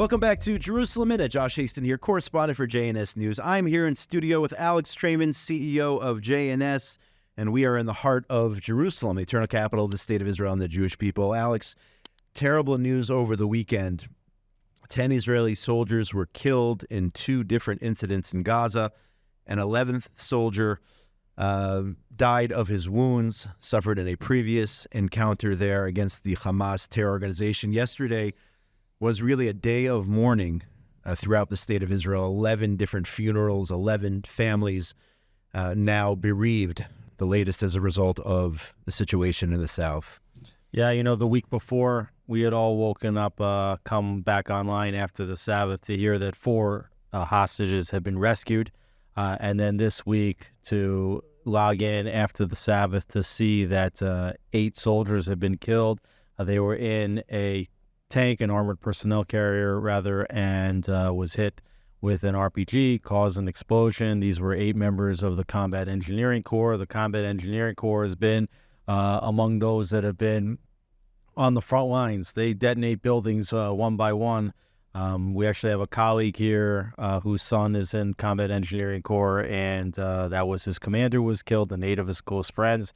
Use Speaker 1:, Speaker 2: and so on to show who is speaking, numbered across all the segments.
Speaker 1: Welcome back to JLMinute. Josh Hasten here, correspondent for JNS News. I'm here in studio with Alex Traiman, CEO of JNS, and we are in the heart of Jerusalem, the eternal capital of the state of Israel and the Jewish people. Alex, terrible news over the weekend. 10 Israeli soldiers were killed in 2 different incidents in Gaza. An 11th soldier died of his wounds, suffered in a previous encounter there against the Hamas terror organization. Yesterday was really a day of mourning throughout the state of Israel. 11 different funerals, 11 families now bereaved, the latest as a result of the situation in the south.
Speaker 2: Yeah, you know, the week before, we had all woken up, come back online after the Sabbath to hear that 4 hostages had been rescued. And then this week to log in after the Sabbath to see that 8 soldiers had been killed. They were in a tank, an armored personnel carrier, rather, and was hit with an RPG, caused an explosion. These were 8 members of the Combat Engineering Corps. The Combat Engineering Corps has been among those that have been on the front lines. They detonate buildings one by one. We actually have a colleague here whose son is in Combat Engineering Corps, and that was his commander was killed, and 8 of his close friends.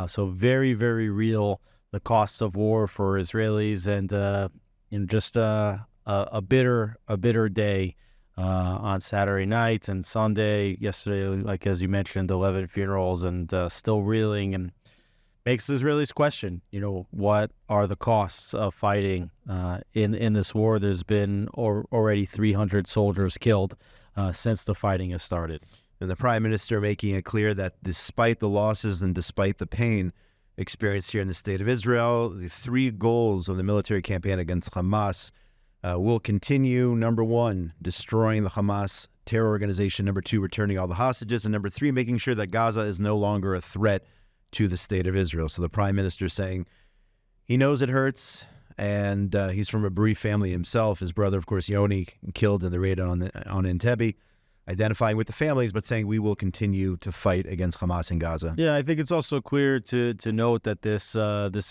Speaker 2: So very, very real, the costs of war for Israelis, and just a bitter day on Saturday night and Sunday. Yesterday, like as you mentioned, 11 funerals, and still reeling, and makes Israelis question, you know, what are the costs of fighting in this war? There's been already 300 soldiers killed since the fighting has started.
Speaker 1: And the Prime Minister making it clear that despite the losses and despite the pain experienced here in the state of Israel, the 3 goals of the military campaign against Hamas will continue. Number 1, destroying the Hamas terror organization. Number 2, returning all the hostages. And number 3, making sure that Gaza is no longer a threat to the state of Israel. So the Prime Minister saying he knows it hurts, and he's from a bereaved family himself. His brother, of course, Yoni, killed in the raid on Entebbe, identifying with the families, but saying we will continue to fight against Hamas in Gaza.
Speaker 2: Yeah, I think it's also clear to note that this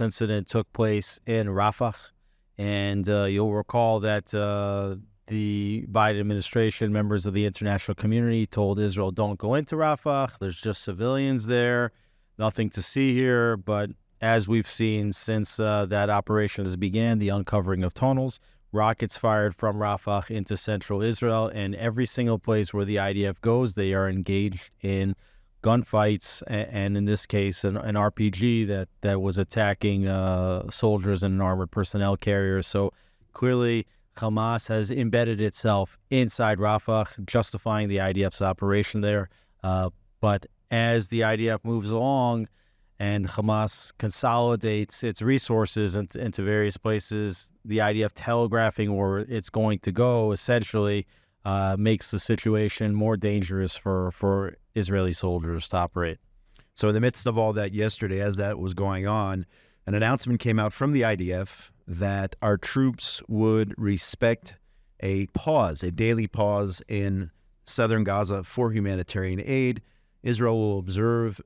Speaker 2: incident took place in Rafah, and you'll recall that the Biden administration, members of the international community, told Israel, don't go into Rafah. There's just civilians there. Nothing to see here. But as we've seen since that operation has began, the uncovering of tunnels, rockets fired from Rafah into central Israel, and every single place where the IDF goes, they are engaged in gunfights, and in this case, an RPG that was attacking soldiers in an armored personnel carrier. So clearly, Hamas has embedded itself inside Rafah, justifying the IDF's operation there. But as the IDF moves along and Hamas consolidates its resources into various places, the IDF telegraphing where it's going to go essentially makes the situation more dangerous for Israeli soldiers to operate.
Speaker 1: So in the midst of all that yesterday, as that was going on, an announcement came out from the IDF that our troops would respect a daily pause in southern Gaza for humanitarian aid. Israel will observe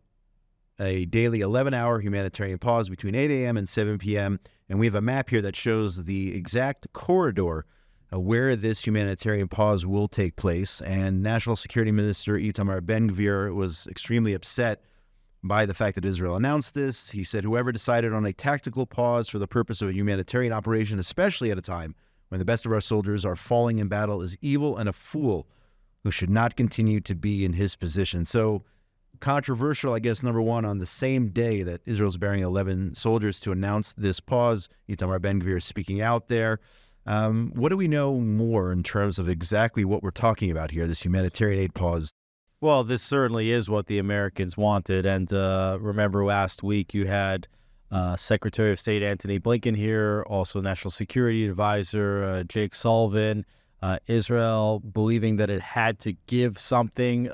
Speaker 1: a daily 11-hour humanitarian pause between 8 a.m. and 7 p.m. And we have a map here that shows the exact corridor where this humanitarian pause will take place. And National Security Minister Itamar Ben-Gvir was extremely upset by the fact that Israel announced this. He said, whoever decided on a tactical pause for the purpose of a humanitarian operation, especially at a time when the best of our soldiers are falling in battle, is evil and a fool who should not continue to be in his position. So controversial, I guess, number 1, on the same day that Israel's burying 11 soldiers to announce this pause, Itamar Ben-Gvir is speaking out there. What do we know more in terms of exactly what we're talking about here, this humanitarian aid pause?
Speaker 2: Well, this certainly is what the Americans wanted. And remember last week you had Secretary of State Antony Blinken here, also National Security Advisor Jake Sullivan, Israel believing that it had to give something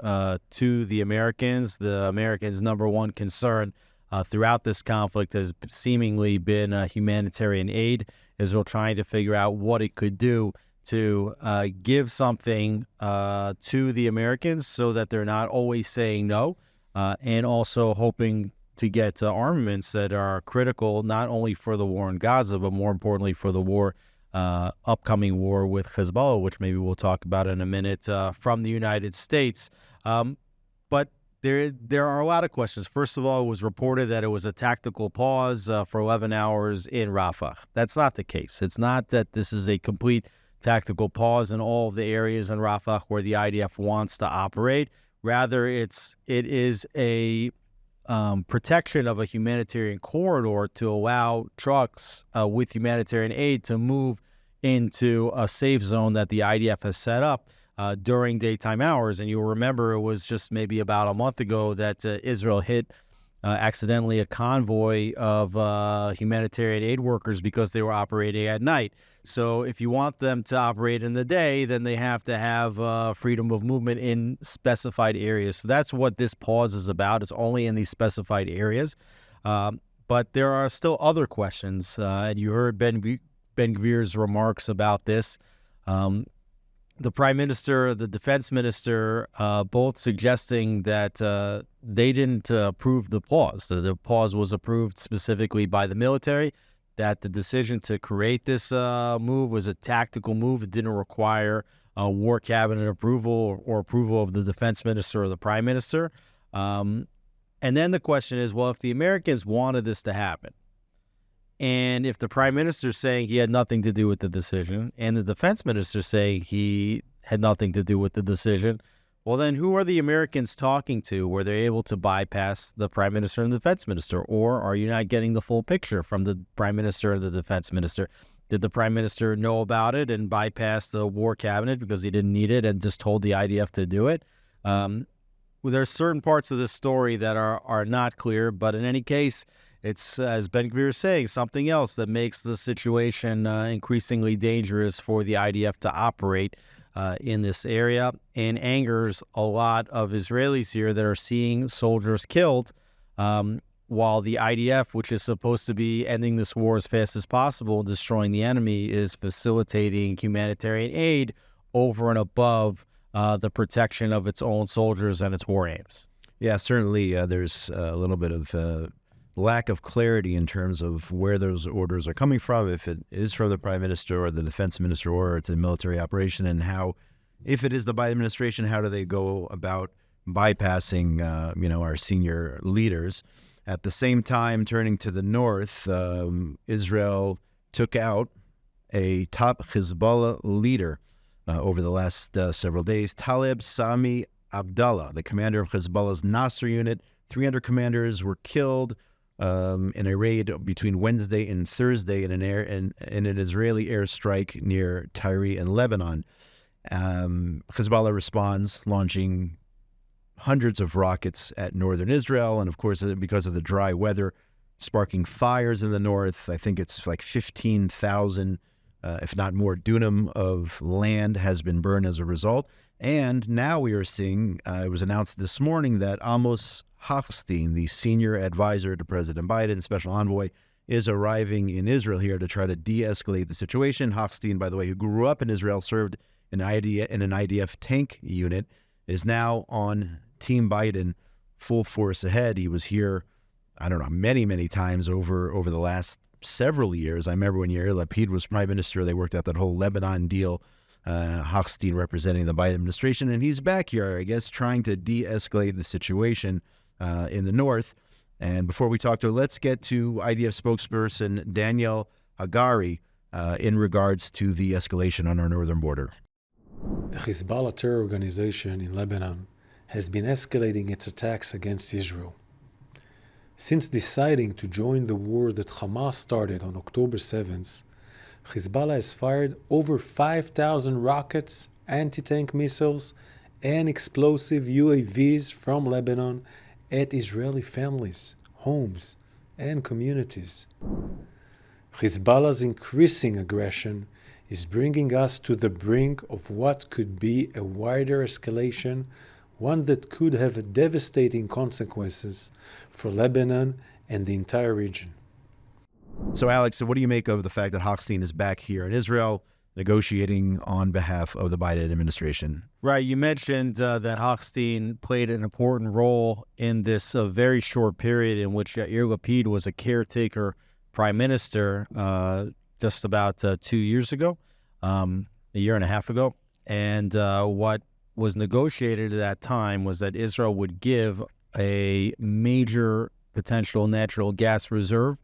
Speaker 2: to the Americans. The Americans' number 1 concern throughout this conflict has seemingly been humanitarian aid. Israel trying to figure out what it could do to give something to the Americans so that they're not always saying no, and also hoping to get armaments that are critical not only for the war in Gaza, but more importantly for the war upcoming war with Hezbollah, which maybe we'll talk about in a minute, from the United States. But there are a lot of questions. First of all, it was reported that it was a tactical pause for 11 hours in Rafah. That's not the case. It's not that this is a complete tactical pause in all of the areas in Rafah where the IDF wants to operate. Rather, it is a protection of a humanitarian corridor to allow trucks with humanitarian aid to move into a safe zone that the IDF has set up during daytime hours. And you'll remember it was just maybe about a month ago that Israel hit accidentally a convoy of humanitarian aid workers because they were operating at night. So if you want them to operate in the day, then they have to have freedom of movement in specified areas. So that's what this pause is about. It's only in these specified areas. But there are still other questions. And you heard Ben Gvir's remarks about this. The Prime Minister, the Defense Minister, both suggesting that they didn't approve the pause. The pause was approved specifically by the military, that the decision to create this move was a tactical move. It didn't require war cabinet approval or approval of the Defense Minister or the Prime Minister. And then the question is, well, if the Americans wanted this to happen, and if the Prime Minister is saying he had nothing to do with the decision, and the Defense Minister saying he had nothing to do with the decision, well, then who are the Americans talking to where they're able to bypass the Prime Minister and the Defense Minister? Or are you not getting the full picture from the Prime Minister and the Defense Minister? Did the Prime Minister know about it and bypass the war cabinet because he didn't need it and just told the IDF to do it? Well, there are certain parts of this story that are not clear, but in any case, it's, as Ben Gvir is saying, something else that makes the situation increasingly dangerous for the IDF to operate in this area, and angers a lot of Israelis here that are seeing soldiers killed, while the IDF, which is supposed to be ending this war as fast as possible and destroying the enemy, is facilitating humanitarian aid over and above the protection of its own soldiers and its war aims.
Speaker 1: Yeah, certainly there's a little bit of lack of clarity in terms of where those orders are coming from, if it is from the Prime Minister or the Defense Minister or it's a military operation, and how, if it is the Biden administration, how do they go about bypassing, our senior leaders. At the same time, turning to the north, Israel took out a top Hezbollah leader over the last several days, Taleb Sami Abdallah, the commander of Hezbollah's Nasser unit. 300 commanders were killed in a raid between Wednesday and Thursday in an Israeli airstrike near Tyre in Lebanon. Hezbollah responds, launching hundreds of rockets at northern Israel, and of course, because of the dry weather, sparking fires in the north. I think it's like 15,000, if not more, dunam of land has been burned as a result. And now we are seeing, it was announced this morning that Amos Hasten, the senior advisor to President Biden, special envoy, is arriving in Israel here to try to de-escalate the situation. Hasten, by the way, who grew up in Israel, served in an IDF tank unit, is now on Team Biden, full force ahead. He was here, I don't know, many, many times over the last several years. I remember when Yair Lapid was prime minister, they worked out that whole Lebanon deal. Hasten representing the Biden administration, and he's back here, I guess, trying to de-escalate the situation in the north. And before we talk to her, let's get to IDF spokesperson Daniel Hagari in regards to the escalation on our northern border.
Speaker 3: The Hezbollah terror organization in Lebanon has been escalating its attacks against Israel. Since deciding to join the war that Hamas started on October 7th, Hezbollah has fired over 5,000 rockets, anti-tank missiles, and explosive UAVs from Lebanon at Israeli families, homes, and communities. Hezbollah's increasing aggression is bringing us to the brink of what could be a wider escalation, one that could have devastating consequences for Lebanon and the entire region.
Speaker 1: So, Alex, what do you make of the fact that Hasten is back here in Israel negotiating on behalf of the Biden administration?
Speaker 2: Right. You mentioned that Hasten played an important role in this very short period in which Yair Lapid was a caretaker prime minister just about 2 years ago, a year and a half ago. And what was negotiated at that time was that Israel would give a major potential natural gas reserve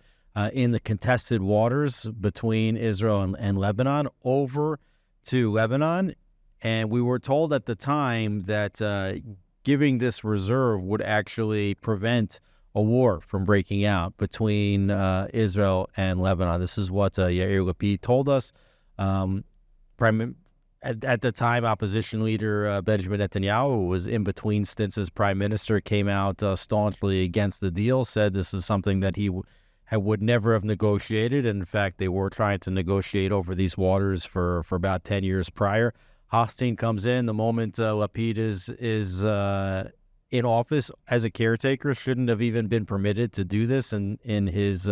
Speaker 2: in the contested waters between Israel and Lebanon over to Lebanon. And we were told at the time that giving this reserve would actually prevent a war from breaking out between Israel and Lebanon. This is what Yair Lapid told us. At the time, opposition leader Benjamin Netanyahu, who was in between stints as prime minister, came out staunchly against the deal, said this is something that he would never have negotiated. And in fact, they were trying to negotiate over these waters for about 10 years prior. Hasten comes in the moment Lapid is in office as a caretaker, shouldn't have even been permitted to do this in his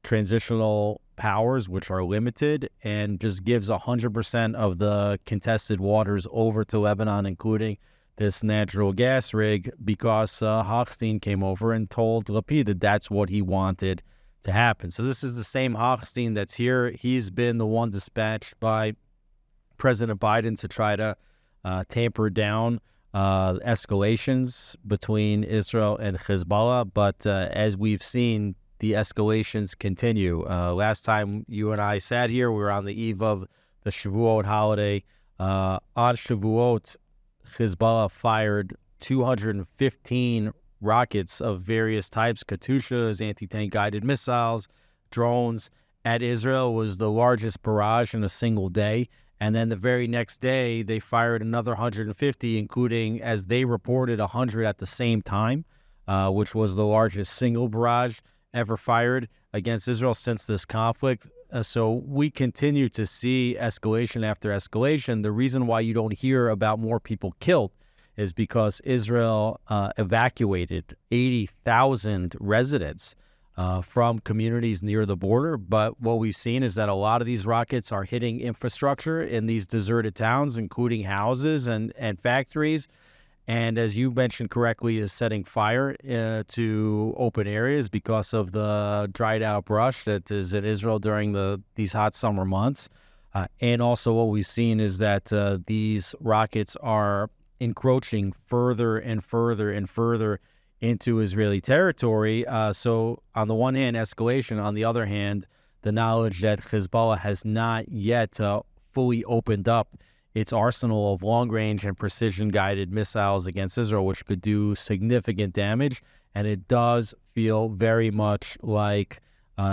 Speaker 2: transitional powers, which are limited, and just gives 100% of the contested waters over to Lebanon, including this natural gas rig, because Hasten came over and told Lapid that that's what he wanted to happen. So this is the same Hasten that's here. He's been the one dispatched by President Biden to try to tamper down escalations between Israel and Hezbollah. But as we've seen, the escalations continue. Last time you and I sat here, we were on the eve of the Shavuot holiday. On Shavuot, Hezbollah fired 215 rockets of various types, Katyushas, anti-tank guided missiles, drones, at Israel. It was the largest barrage in a single day. And then the very next day, they fired another 150, including, as they reported, 100 at the same time, which was the largest single barrage ever fired against Israel since this conflict. So we continue to see escalation after escalation. The reason why you don't hear about more people killed is because Israel evacuated 80,000 residents from communities near the border. But what we've seen is that a lot of these rockets are hitting infrastructure in these deserted towns, including houses and factories. And as you mentioned correctly, is setting fire to open areas because of the dried out brush that is in Israel during these hot summer months. And also what we've seen is that these rockets are encroaching further and further and further into Israeli territory. So on the one hand, escalation. On the other hand, the knowledge that Hezbollah has not yet fully opened up its arsenal of long-range and precision-guided missiles against Israel, which could do significant damage. And it does feel very much like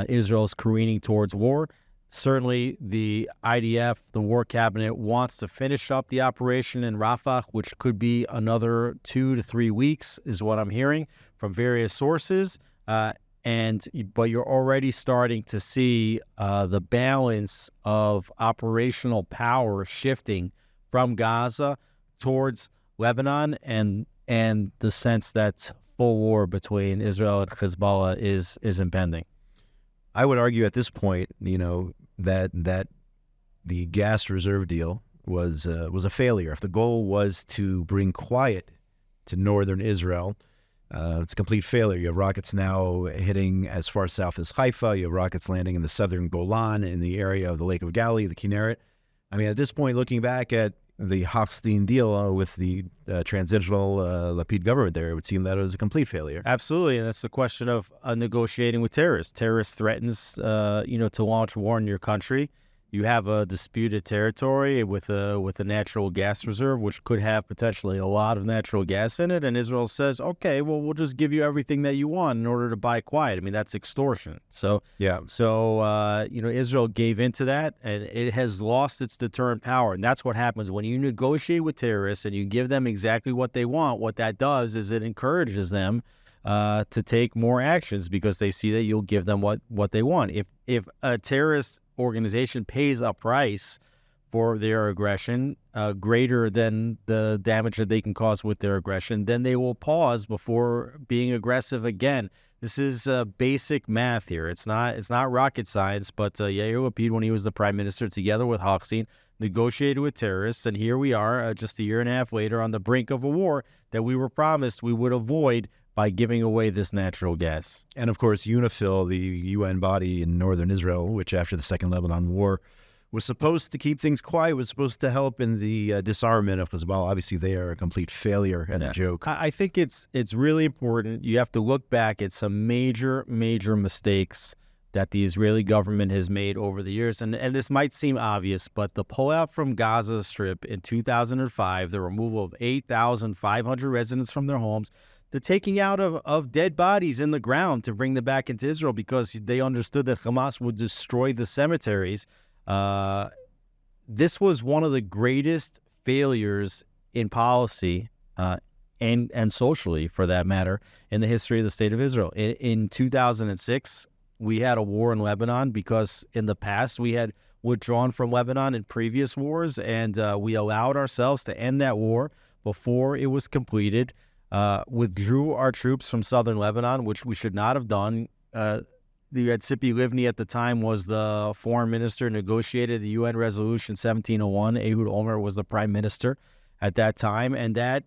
Speaker 2: Israel's careening towards war. Certainly, the IDF, the War Cabinet, wants to finish up the operation in Rafah, which could be another 2 to 3 weeks, is what I'm hearing from various sources. But you're already starting to see the balance of operational power shifting from Gaza towards Lebanon, and the sense that full war between Israel and Hezbollah is impending.
Speaker 1: I would argue at this point, that the gas reserve deal was a failure. If the goal was to bring quiet to northern Israel, it's a complete failure. You have rockets now hitting as far south as Haifa. You have rockets landing in the southern Golan, in the area of the Lake of Galilee, the Kinneret. I mean, at this point, looking back at the Hasten deal with the transitional Lapid government there, it would seem that it was a complete failure.
Speaker 2: Absolutely, and that's the question of negotiating with terrorists. Terrorists threatens, to launch war in your country. You have a disputed territory with a natural gas reserve, which could have potentially a lot of natural gas in it. And Israel says, okay, well, we'll just give you everything that you want in order to buy quiet. I mean, that's extortion. So, Israel gave into that, and it has lost its deterrent power. And that's what happens when you negotiate with terrorists and you give them exactly what they want. What that does is it encourages them to take more actions because they see that you'll give them what they want. If a terrorist organization pays a price for their aggression greater than the damage that they can cause with their aggression, then they will pause before being aggressive again. This is basic math here. It's not rocket science, but Yair Lapid, when he was the prime minister, together with Hasten, negotiated with terrorists, and here we are just a year and a half later on the brink of a war that we were promised we would avoid by giving away this natural gas.
Speaker 1: And of course, UNIFIL, the UN body in northern Israel, which after the Second Lebanon War was supposed to keep things quiet, was supposed to help in the disarmament of Hezbollah. Obviously, they are a complete failure and a joke.
Speaker 2: I think it's really important. You have to look back at some major mistakes that the Israeli government has made over the years. And this might seem obvious, but the pullout from Gaza Strip in 2005, the removal of 8,500 residents from their homes, the taking out of dead bodies in the ground to bring them back into Israel because they understood that Hamas would destroy the cemeteries. This was one of the greatest failures in policy and socially, for that matter, in the history of the state of Israel. In 2006, we had a war in Lebanon because in the past we had withdrawn from Lebanon in previous wars, and we allowed ourselves to end that war before it was completed. Withdrew our troops from southern Lebanon, which we should not have done. You had Tzipi Livni at the time was the foreign minister, negotiated the UN resolution 1701. Ehud Olmert was the prime minister at that time, and that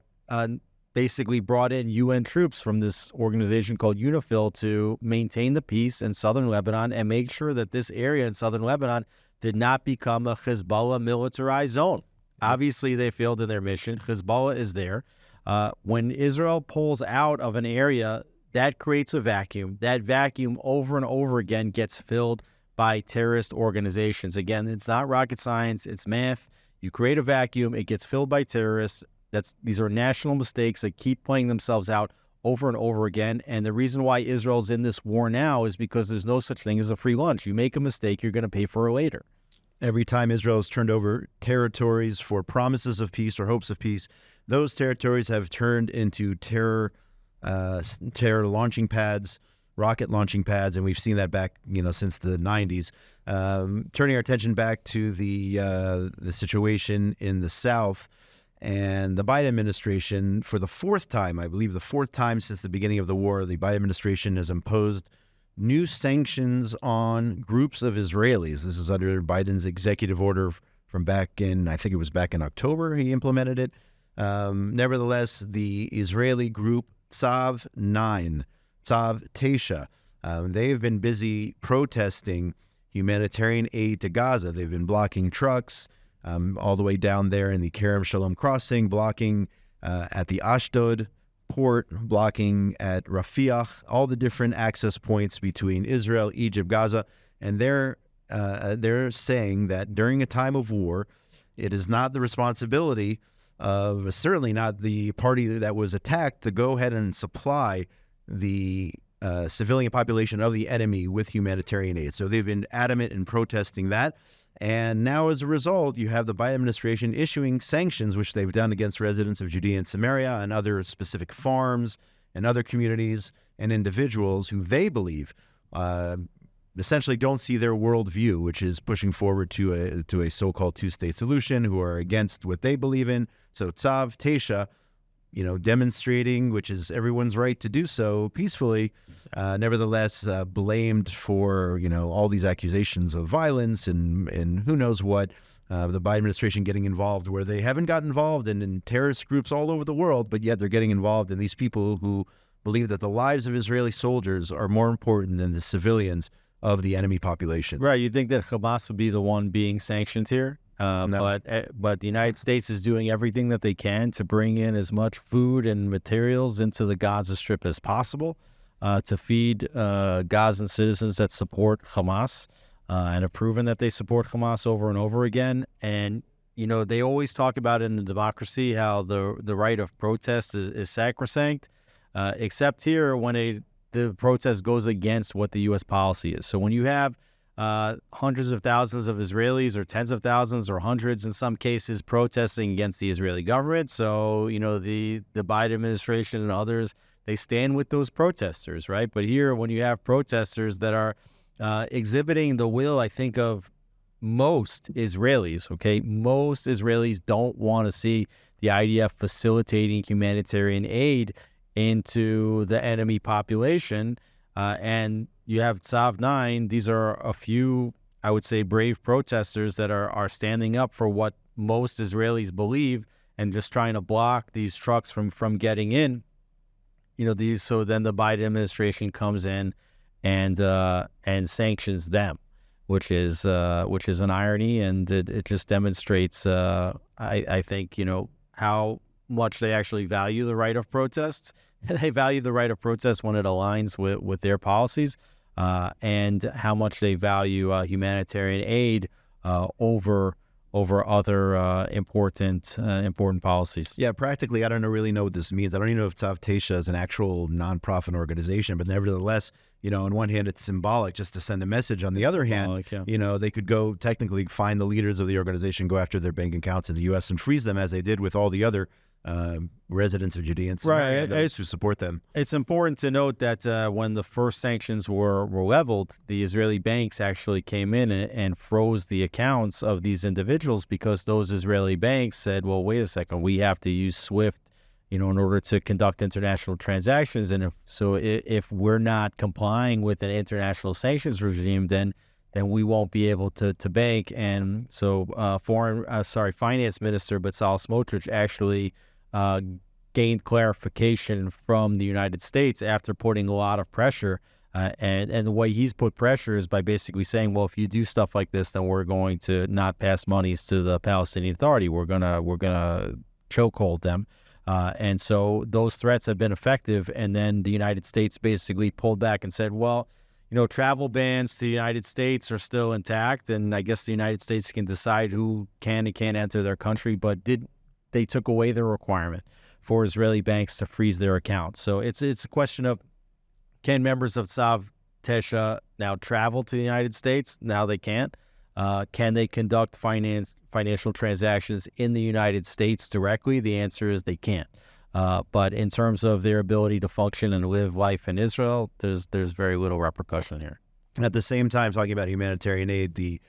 Speaker 2: basically brought in UN troops from this organization called UNIFIL to maintain the peace in southern Lebanon and make sure that this area in southern Lebanon did not become a Hezbollah militarized zone. Obviously, they failed in their mission. Hezbollah is there. When Israel pulls out of an area, that creates a vacuum. That vacuum over and over again gets filled by terrorist organizations. Again, it's not rocket science, it's math. You create a vacuum, it gets filled by terrorists. These are national mistakes that keep playing themselves out over and over again. And the reason why Israel's in this war now is because there's no such thing as a free lunch. You make a mistake, you're going to pay for it later.
Speaker 1: Every time Israel has turned over territories for promises of peace or hopes of peace, those territories have turned into terror launching pads, rocket launching pads, and we've seen that back, since the 90s. Turning our attention back to the situation in the South, and the Biden administration, for the fourth time since the beginning of the war, the Biden administration has imposed new sanctions on groups of Israelis. This is under Biden's executive order from back in October, he implemented it. Nevertheless, the Israeli group Tzav 9, Tzav Tesha, they've been busy protesting humanitarian aid to Gaza. They've been blocking trucks all the way down there in the Kerem Shalom crossing, blocking at the Ashdod port, blocking at Rafiah, all the different access points between Israel, Egypt, Gaza. And they're saying that during a time of war, it is not the responsibility of, certainly not the party that was attacked, to go ahead and supply the civilian population of the enemy with humanitarian aid. So they've been adamant in protesting that. And now, as a result, you have the Biden administration issuing sanctions, which they've done against residents of Judea and Samaria and other specific farms and other communities and individuals who they believe essentially don't see their worldview, which is pushing forward to a so-called two-state solution, who are against what they believe in. So Tzav Tesha, demonstrating, which is everyone's right to do so peacefully, nevertheless blamed for, all these accusations of violence and who knows what. The Biden administration getting involved where they haven't gotten involved in terrorist groups all over the world, but yet they're getting involved in these people who believe that the lives of Israeli soldiers are more important than the civilians of the enemy population.
Speaker 2: Right. You think that Hamas would be the one being sanctioned here?
Speaker 1: No.
Speaker 2: But the United States is doing everything that they can to bring in as much food and materials into the Gaza Strip as possible to feed Gazan citizens that support Hamas and have proven that they support Hamas over and over again. And, they always talk about in a democracy how the right of protest is sacrosanct, except here when the protest goes against what the U.S. policy is. So when you have hundreds of thousands of Israelis, or tens of thousands, or hundreds in some cases, protesting against the Israeli government, so the Biden administration and others, they stand with those protesters, right? But here, when you have protesters that are exhibiting the will, I think, of most Israelis, okay? Most Israelis don't want to see the IDF facilitating humanitarian aid into the enemy population, and you have Tzav 9. These are a few, I would say, brave protesters that are standing up for what most Israelis believe and just trying to block these trucks from getting in. so then the Biden administration comes in and sanctions them, which is an irony, and it just demonstrates, I think, how much they actually value the right of protest. They value the right of protest when it aligns with their policies, and how much they value humanitarian aid over other important policies.
Speaker 1: Yeah, practically, I don't really know what this means. I don't even know if Tzav Tesha is an actual nonprofit organization, but nevertheless, on one hand, it's symbolic just to send a message. On the other hand, they could go technically find the leaders of the organization, go after their bank accounts in the U.S. and freeze them, as they did with all the other residents of Judea and Samaria, those who support them.
Speaker 2: It's important to note that when the first sanctions were leveled, the Israeli banks actually came in and froze the accounts of these individuals, because those Israeli banks said, well, wait a second, we have to use SWIFT in order to conduct international transactions. And if we're not complying with an international sanctions regime, then we won't be able to bank. And so Finance Minister Bezalel Smotrich actually gained clarification from the United States after putting a lot of pressure. And the way he's put pressure is by basically saying, well, if you do stuff like this, then we're going to not pass monies to the Palestinian Authority. We're gonna chokehold them. And so those threats have been effective. And then the United States basically pulled back and said, well, travel bans to the United States are still intact, and I guess the United States can decide who can and can't enter their country, but they took away the requirement for Israeli banks to freeze their accounts. So it's a question of, can members of Tzav Tesha now travel to the United States? Now they can't. Can they conduct financial transactions in the United States directly? The answer is they can't. But in terms of their ability to function and live life in Israel, there's very little repercussion here.
Speaker 1: At the same time, talking about humanitarian aid, the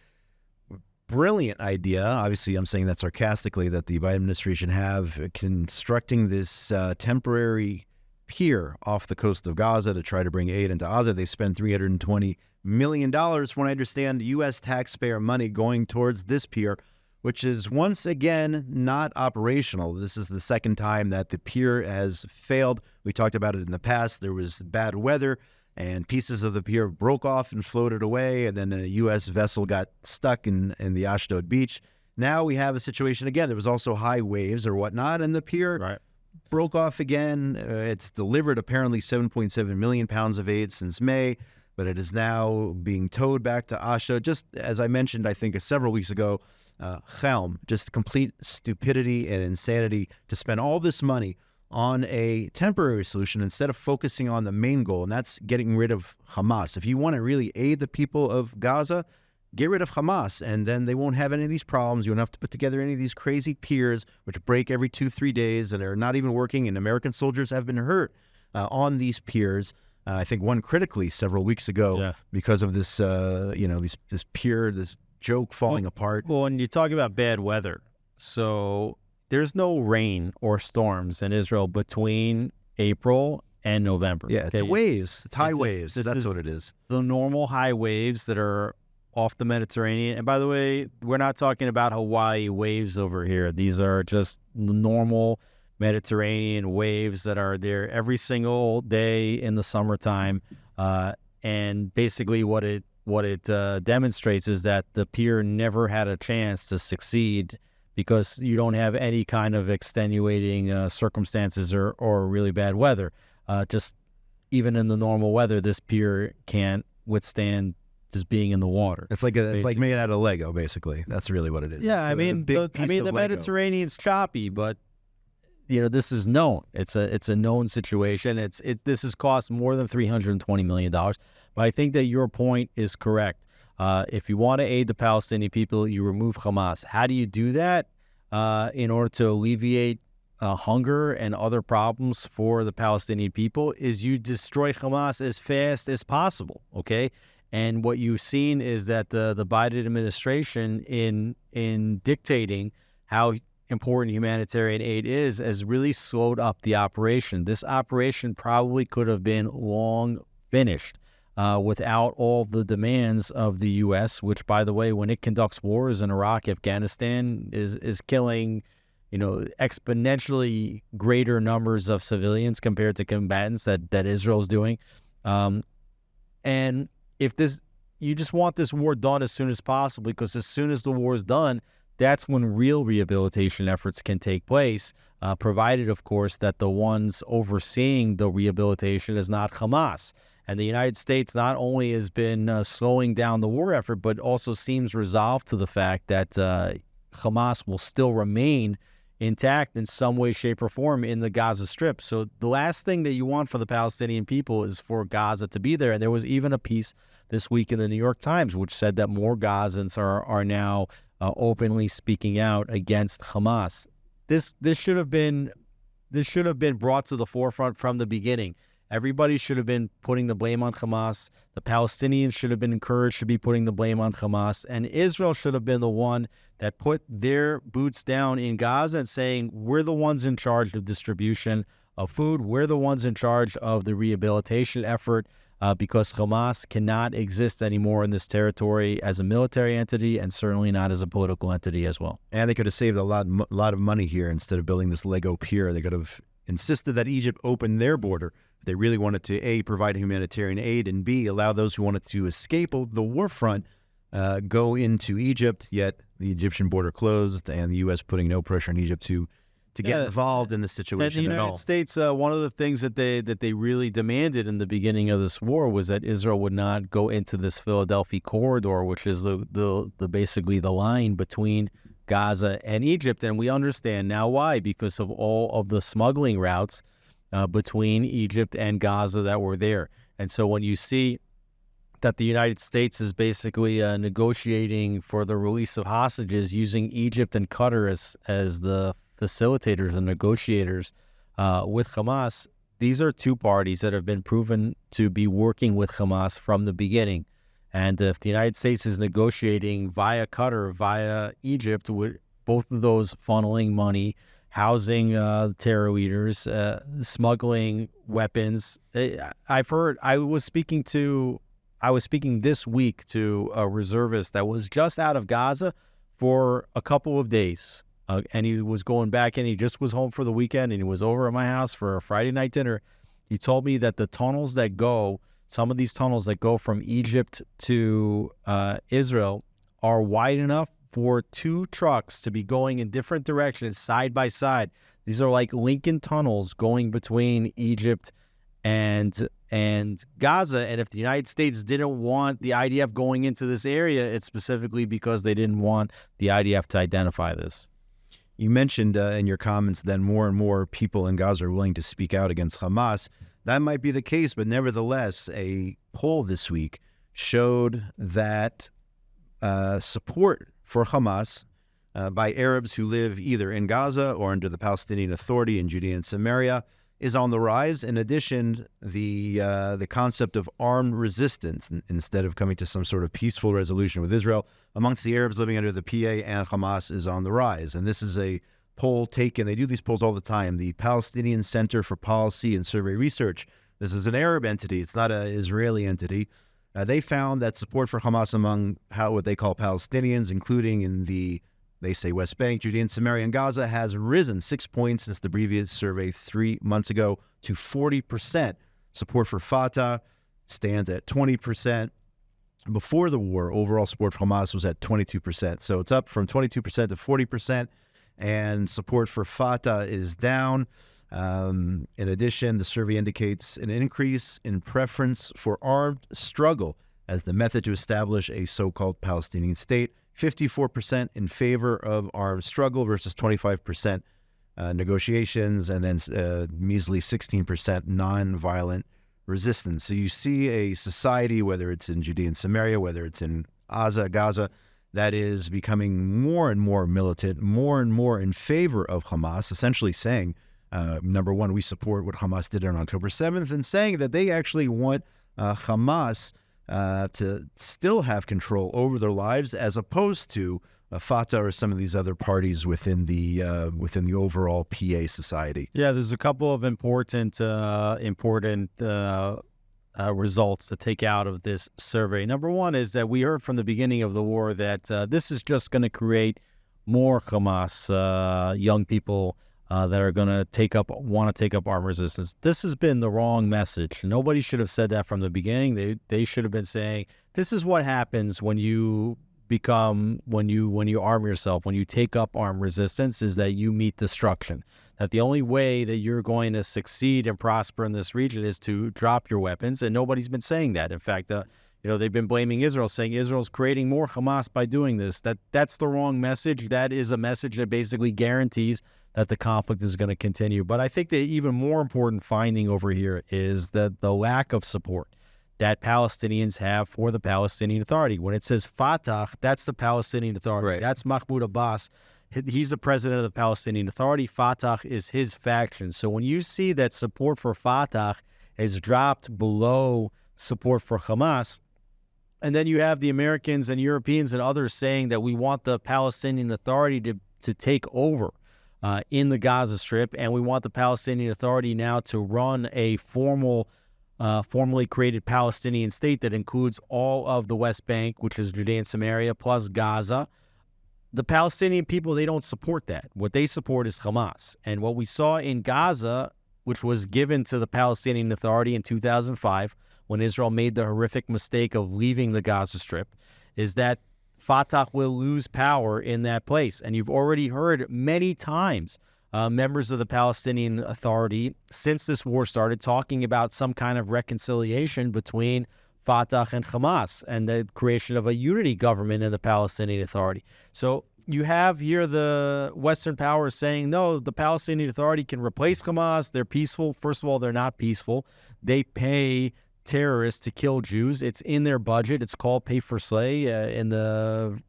Speaker 1: brilliant idea, obviously I'm saying that sarcastically, that the Biden administration have constructing this temporary pier off the coast of Gaza to try to bring aid into Gaza. They spent $320 million, when I understand, U.S. taxpayer money going towards this pier, which is once again not operational. This is the second time that the pier has failed. We talked about it in the past. There was bad weather, and pieces of the pier broke off and floated away, and then a U.S. vessel got stuck in the Ashdod beach. Now we have a situation again. There was also high waves or whatnot, and the pier broke off again. It's delivered apparently 7.7 million pounds of aid since May, but it is now being towed back to Ashdod. Just as I mentioned, I think several weeks ago, Helm, just complete stupidity and insanity to spend all this money on a temporary solution instead of focusing on the main goal, and that's getting rid of Hamas. If you want to really aid the people of Gaza, get rid of Hamas, and then they won't have any of these problems. You won't have to put together any of these crazy piers, which break every 2-3 days, and they're not even working, and American soldiers have been hurt on these piers. I think one critically several weeks ago because of this, this pier, this joke falling apart.
Speaker 2: Well, when you talk about bad weather, so there's no rain or storms in Israel between April and November.
Speaker 1: Yeah, it's waves. It's high waves. That's what it is.
Speaker 2: The normal high waves that are off the Mediterranean. And by the way, we're not talking about Hawaii waves over here. These are just normal Mediterranean waves that are there every single day in the summertime. And basically what it demonstrates is that the pier never had a chance to succeed because you don't have any kind of extenuating circumstances or really bad weather. Just even in the normal weather, this pier can't withstand just being in the water.
Speaker 1: It's like made out of Lego, basically. That's really what it is.
Speaker 2: Yeah, I mean the Mediterranean's choppy, but this is known. It's a known situation. This has cost more than $320 million. But I think that your point is correct. If you want to aid the Palestinian people, you remove Hamas. How do you do that in order to alleviate hunger and other problems for the Palestinian people? Is you destroy Hamas as fast as possible, okay? And what you've seen is that the Biden administration in dictating how important humanitarian aid is has really slowed up the operation. This operation probably could have been long finished without all the demands of the U.S., which, by the way, when it conducts wars in Iraq, Afghanistan, is killing exponentially greater numbers of civilians compared to combatants that Israel's doing. And you just want this war done as soon as possible, because as soon as the war is done, that's when real rehabilitation efforts can take place, provided, of course, that the ones overseeing the rehabilitation is not Hamas. And the United States not only has been slowing down the war effort, but also seems resolved to the fact that Hamas will still remain intact in some way, shape, or form in the Gaza Strip. So the last thing that you want for the Palestinian people is for Gaza to be there. And there was even a piece this week in the New York Times which said that more Gazans are now openly speaking out against Hamas. This should have been brought to the forefront from the beginning. Everybody should have been putting the blame on Hamas. The Palestinians should have been encouraged to be putting the blame on Hamas. And Israel should have been the one that put their boots down in Gaza and saying, we're the ones in charge of distribution of food. We're the ones in charge of the rehabilitation effort, because Hamas cannot exist anymore in this territory as a military entity, and certainly not as a political entity as well.
Speaker 1: And they could have saved a lot of money here. Instead of building this Lego pier, they could have insisted that Egypt open their border. They really wanted to, A, provide humanitarian aid, and B, allow those who wanted to escape the war front go into Egypt, yet the Egyptian border closed, and the U.S. putting no pressure on Egypt to get involved in the situation
Speaker 2: at all. The United States, one of the things that they really demanded in the beginning of this war was that Israel would not go into this Philadelphia corridor, which is the basically the line between Gaza and Egypt. And we understand now why, because of all of the smuggling routes between Egypt and Gaza that were there. And so when you see that the United States is basically negotiating for the release of hostages using Egypt and Qatar as the facilitators and negotiators with Hamas, these are two parties that have been proven to be working with Hamas from the beginning. And if the United States is negotiating via Qatar, via Egypt, with both of those funneling money, housing terror leaders, smuggling weapons. I was speaking this week to a reservist that was just out of Gaza for a couple of days. And he was going back in. He just was home for the weekend, and he was over at my house for a Friday night dinner. He told me that some of these tunnels that go from Egypt to Israel are wide enough for two trucks to be going in different directions side by side. These are like Lincoln tunnels going between Egypt and Gaza. And if the United States didn't want the IDF going into this area, it's specifically because they didn't want the IDF to identify this.
Speaker 1: You mentioned in your comments that more and more people in Gaza are willing to speak out against Hamas. That might be the case, but nevertheless, a poll this week showed that support for Hamas by Arabs who live either in Gaza or under the Palestinian Authority in Judea and Samaria is on the rise. In addition, the concept of armed resistance, instead of coming to some sort of peaceful resolution with Israel, amongst the Arabs living under the PA and Hamas is on the rise. And this is a poll taken, they do these polls all the time, the Palestinian Center for Policy and Survey Research. This is an Arab entity. It's not an Israeli entity. They found that support for Hamas among what they call Palestinians, including in they say West Bank, Judea and Samaria, and Gaza, has risen 6 points since the previous survey 3 months ago to 40%. Support for Fatah stands at 20%. Before the war, overall support for Hamas was at 22%. So it's up from 22% to 40%, and support for Fatah is down. In addition, the survey indicates an increase in preference for armed struggle as the method to establish a so-called Palestinian state. 54% in favor of armed struggle versus 25% negotiations, and then measly 16% non-violent resistance. So you see a society, whether it's in Judea and Samaria, whether it's in Gaza, that is becoming more and more militant, more and more in favor of Hamas, essentially saying, number one, we support what Hamas did on October 7th, and saying that they actually want Hamas to still have control over their lives, as opposed to Fatah or some of these other parties within the overall PA society.
Speaker 2: Yeah, there's a couple of important results to take out of this survey. Number one is that we heard from the beginning of the war that this is just going to create more Hamas young people that are going to want to take up armed resistance. This has been the wrong message. Nobody should have said that from the beginning. They should have been saying, this is what happens when you when you arm yourself, when you take up armed resistance, is that you meet destruction. That the only way that you're going to succeed and prosper in this region is to drop your weapons, and nobody's been saying that. In fact, they've been blaming Israel, saying Israel's creating more Hamas by doing this. That's the wrong message. That is a message that basically guarantees that the conflict is going to continue. But I think the even more important finding over here is that the lack of support that Palestinians have for the Palestinian Authority. When it says Fatah, that's the Palestinian Authority.
Speaker 1: Right.
Speaker 2: That's Mahmoud Abbas. He's the president of the Palestinian Authority. Fatah is his faction. So when you see that support for Fatah is dropped below support for Hamas, and then you have the Americans and Europeans and others saying that we want the Palestinian Authority to take over in the Gaza Strip, and we want the Palestinian Authority now to run a formally created Palestinian state that includes all of the West Bank, which is Judea and Samaria, plus Gaza. The Palestinian people, they don't support that. What they support is Hamas. And what we saw in Gaza, which was given to the Palestinian Authority in 2005, when Israel made the horrific mistake of leaving the Gaza Strip, is that Fatah will lose power in that place. And you've already heard many times members of the Palestinian Authority, since this war started, talking about some kind of reconciliation between Fatah and Hamas and the creation of a unity government in the Palestinian Authority. So you have here the Western powers saying, no, the Palestinian Authority can replace Hamas. They're peaceful. First of all, they're not peaceful. They pay terrorists to kill Jews. It's in their budget. It's called pay for slay in the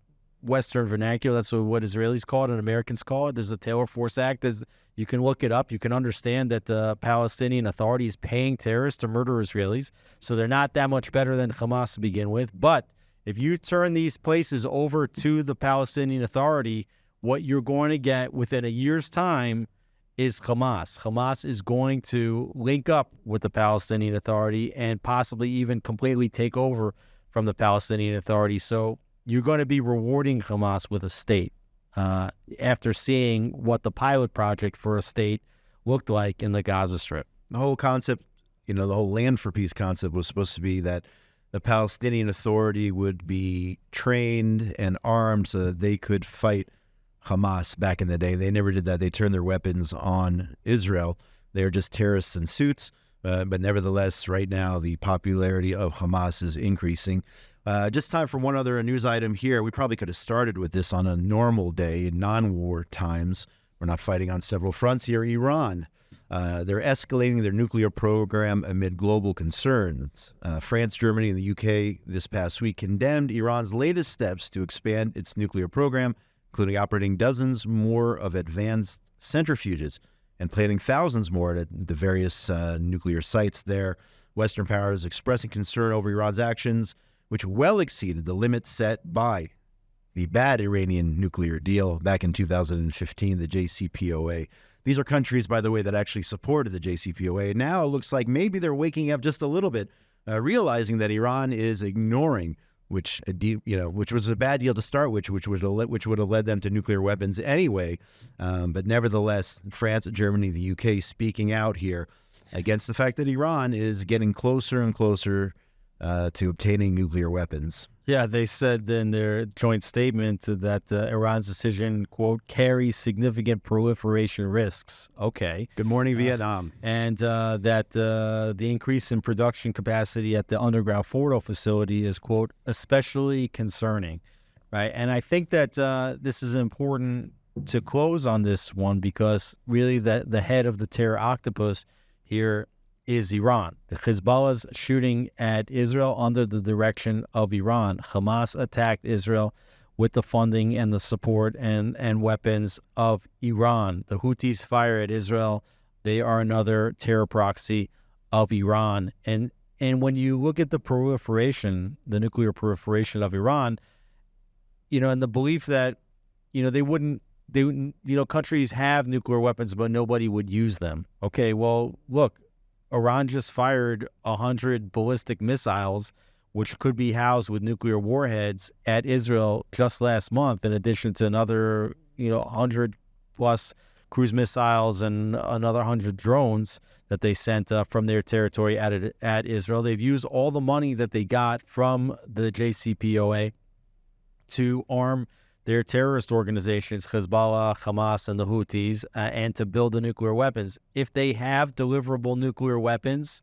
Speaker 2: Western vernacular. That's what Israelis call it and Americans call it. There's a Taylor Force Act. You can look it up. You can understand that the Palestinian Authority is paying terrorists to murder Israelis. So they're not that much better than Hamas to begin with. But if you turn these places over to the Palestinian Authority, what you're going to get within a year's time is Hamas. Hamas is going to link up with the Palestinian Authority and possibly even completely take over from the Palestinian Authority. So you're going to be rewarding Hamas with a state after seeing what the pilot project for a state looked like in the Gaza Strip.
Speaker 1: The whole concept, the whole land for peace concept was supposed to be that the Palestinian Authority would be trained and armed so that they could fight Hamas back in the day. They never did that. They turned their weapons on Israel. They are just terrorists in suits. But nevertheless, right now, the popularity of Hamas is increasing. Just time for one other news item here. We probably could have started with this on a normal day in non-war times. We're not fighting on several fronts here. Iran. They're escalating their nuclear program amid global concerns. France, Germany, and the UK this past week condemned Iran's latest steps to expand its nuclear program, including operating dozens more of advanced centrifuges and planting thousands more at the various nuclear sites there. Western powers expressing concern over Iran's actions, which well exceeded the limits set by the bad Iranian nuclear deal back in 2015, the JCPOA. These are countries, by the way, that actually supported the JCPOA. Now it looks like maybe they're waking up just a little bit, realizing that Iran is ignoring which was a bad deal to start with, which would have led them to nuclear weapons anyway. But nevertheless, France, Germany, the UK speaking out here against the fact that Iran is getting closer and closer to obtaining nuclear weapons.
Speaker 2: Yeah, they said in their joint statement that Iran's decision, quote, carries significant proliferation risks. Okay.
Speaker 1: Good morning, Vietnam.
Speaker 2: And that the increase in production capacity at the underground Fordo facility is, quote, especially concerning, right? And I think that this is important to close on this one because really the head of the terror octopus here is Iran. The Hezbollah's shooting at Israel under the direction of Iran. Hamas attacked Israel with the funding and the support and weapons of Iran. The Houthis fire at Israel. They are another terror proxy of Iran. And when you look at the proliferation, the nuclear proliferation of Iran, and the belief that, countries have nuclear weapons, but nobody would use them. Okay, well, look, Iran just fired 100 ballistic missiles, which could be housed with nuclear warheads at Israel just last month, in addition to another 100 plus cruise missiles and another 100 drones that they sent from their territory at Israel. They've used all the money that they got from the JCPOA to arm their terrorist organizations, Hezbollah, Hamas, and the Houthis, and to build the nuclear weapons. If they have deliverable nuclear weapons,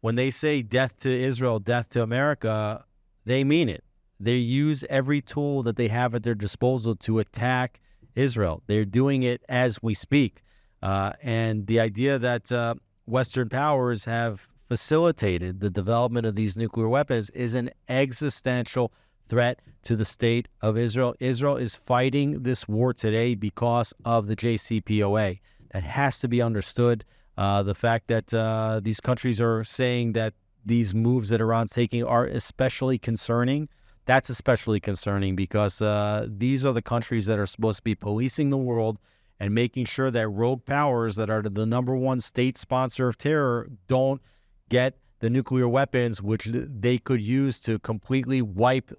Speaker 2: when they say death to Israel, death to America, they mean it. They use every tool that they have at their disposal to attack Israel. They're doing it as we speak. And the idea that Western powers have facilitated the development of these nuclear weapons is an existential threat to the state of Israel. Israel is fighting this war today because of the JCPOA. That has to be understood. The fact that these countries are saying that these moves that Iran's taking are especially concerning, that's especially concerning because these are the countries that are supposed to be policing the world and making sure that rogue powers that are the number one state sponsor of terror don't get the nuclear weapons which they could use to completely wipe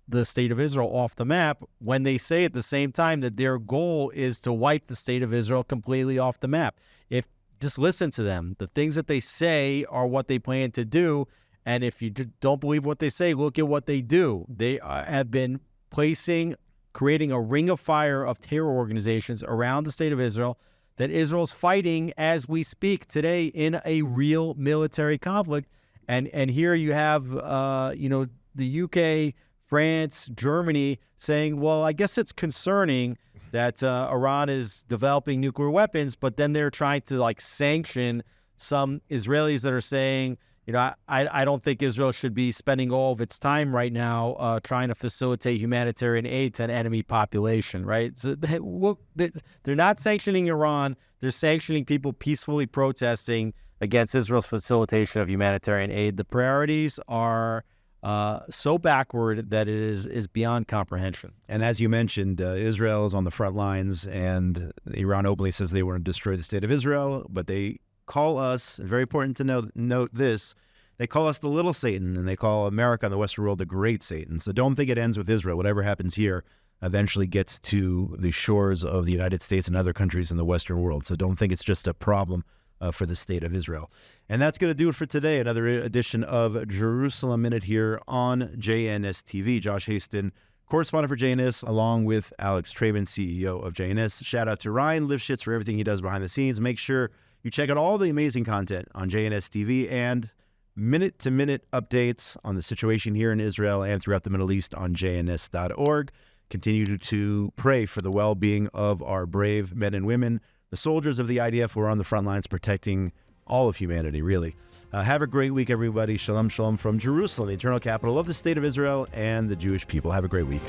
Speaker 2: the state of Israel off the map, when they say at the same time that their goal is to wipe the state of Israel completely off the map. If just listen to them, the things that they say are what they plan to do. And if you don't believe what they say, look at what they do. They have been creating a ring of fire of terror organizations around the state of Israel that Israel's fighting as we speak today in a real military conflict. And here you have, the UK, France, Germany saying, well, I guess it's concerning that Iran is developing nuclear weapons, but then they're trying to sanction some Israelis that are saying, I don't think Israel should be spending all of its time right now trying to facilitate humanitarian aid to an enemy population, right? So they're not sanctioning Iran. They're sanctioning people peacefully protesting against Israel's facilitation of humanitarian aid. The priorities are so backward that it is beyond comprehension.
Speaker 1: And as you mentioned, Israel is on the front lines, and Iran openly says they want to destroy the state of Israel, but they call us, very important to note this, they call us the little Satan, and they call America and the Western world the great Satan. So don't think it ends with Israel. Whatever happens here eventually gets to the shores of the United States and other countries in the Western world. So don't think it's just a problem for the state of Israel. And that's going to do it for today. Another edition of Jerusalem Minute here on JNS TV. Josh Hasten, correspondent for JNS, along with Alex Traiman, CEO of JNS. Shout out to Ryan Lifshitz for everything he does behind the scenes. Make sure you check out all the amazing content on JNS TV and minute-to-minute updates on the situation here in Israel and throughout the Middle East on jns.org. Continue to pray for the well-being of our brave men and women, the soldiers of the IDF who are on the front lines protecting all of humanity, really. Have a great week, everybody. Shalom, shalom from Jerusalem, the eternal capital of the state of Israel and the Jewish people. Have a great week.